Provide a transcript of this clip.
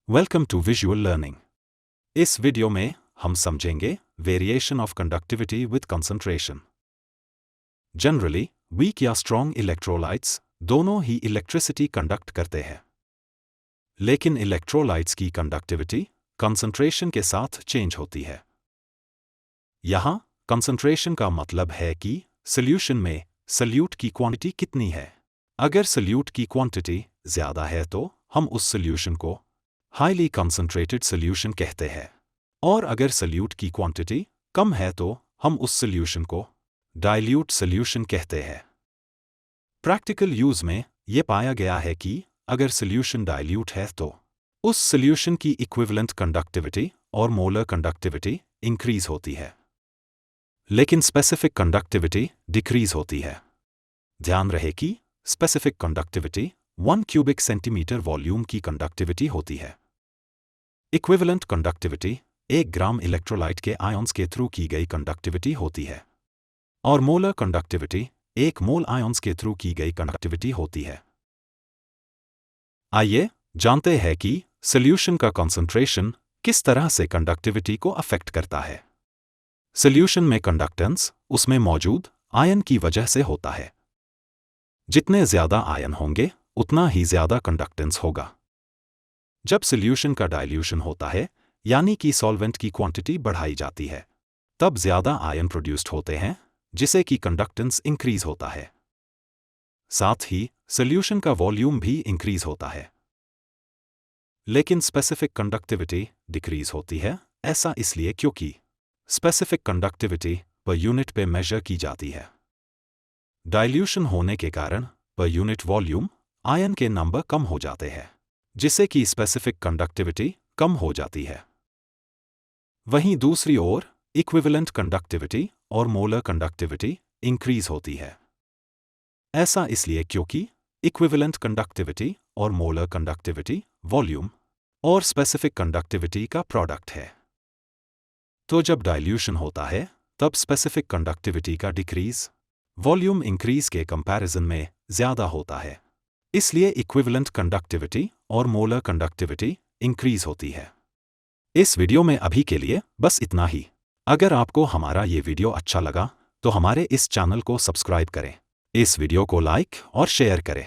Welcome to Visual Learning. इस video में हम समझेंगे variation of conductivity with concentration. Generally weak या स्ट्रॉन्ग इलेक्ट्रोलाइट्स दोनों ही इलेक्ट्रिसिटी कंडक्ट करते हैं, लेकिन इलेक्ट्रोलाइट्स की कंडक्टिविटी कंसंट्रेशन के साथ चेंज होती है। यहाँ कंसंट्रेशन का मतलब है कि सॉल्यूशन में सॉल्यूट की क्वांटिटी कितनी है। अगर सॉल्यूट की क्वांटिटी ज़्यादा है तो हम उस सॉल्यूशन को हाईली कंसंट्रेटेड सॉल्यूशन कहते हैं, और अगर सॉल्यूट की क्वांटिटी कम है तो हम उस सॉल्यूशन को डाइल्यूट सॉल्यूशन कहते हैं। प्रैक्टिकल यूज में यह पाया गया है कि अगर सॉल्यूशन डाइल्यूट है तो उस सॉल्यूशन की इक्विवेलेंट कंडक्टिविटी और मोलर कंडक्टिविटी इंक्रीज होती है, लेकिन स्पेसिफिक कंडक्टिविटी डिक्रीज होती है। ध्यान रहे कि specific conductivity 1 cubic centimetre volume की कंडक्टिविटी होती है। इक्विवेलेंट कंडक्टिविटी 1 ग्राम इलेक्ट्रोलाइट के आयंस के थ्रू की गई कंडक्टिविटी होती है, और मोलर कंडक्टिविटी 1 मोल आयंस के थ्रू की गई कंडक्टिविटी होती है। आइए जानते हैं कि सॉल्यूशन का कंसंट्रेशन किस तरह से कंडक्टिविटी को अफेक्ट करता है। सॉल्यूशन में कंडक्टेंस उसमें मौजूद आयन की वजह से होता है। जितने ज्यादा आयन होंगे उतना ही ज्यादा कंडक्टेंस होगा। जब सॉल्यूशन का डाइल्यूशन होता है, यानी कि सॉल्वेंट की क्वांटिटी बढ़ाई जाती है, तब ज्यादा आयन प्रोड्यूस्ड होते हैं, जिससे कि कंडक्टेंस इंक्रीज होता है। साथ ही सॉल्यूशन का वॉल्यूम भी इंक्रीज होता है, लेकिन स्पेसिफिक कंडक्टिविटी डिक्रीज होती है। ऐसा इसलिए क्योंकि स्पेसिफिक कंडक्टिविटी पर यूनिट पे मेजर की जाती है। डाइल्यूशन होने के कारण पर यूनिट वॉल्यूम आयन के नंबर कम हो जाते हैं, जिससे कि स्पेसिफिक कंडक्टिविटी कम हो जाती है। वहीं दूसरी ओर इक्विवेलेंट कंडक्टिविटी और मोलर कंडक्टिविटी इंक्रीज होती है। ऐसा इसलिए क्योंकि इक्विवेलेंट कंडक्टिविटी और मोलर कंडक्टिविटी वॉल्यूम और स्पेसिफिक कंडक्टिविटी का प्रोडक्ट है। तो जब डाइल्यूशन होता है तब स्पेसिफिक कंडक्टिविटी का डिक्रीज वॉल्यूम इंक्रीज के कंपैरिजन में ज्यादा होता है, इसलिए इक्विवेलेंट कंडक्टिविटी और मोलर कंडक्टिविटी इंक्रीज होती है। इस वीडियो में अभी के लिए बस इतना ही। अगर आपको हमारा ये वीडियो अच्छा लगा तो हमारे इस चैनल को सब्सक्राइब करें, इस वीडियो को लाइक और शेयर करें।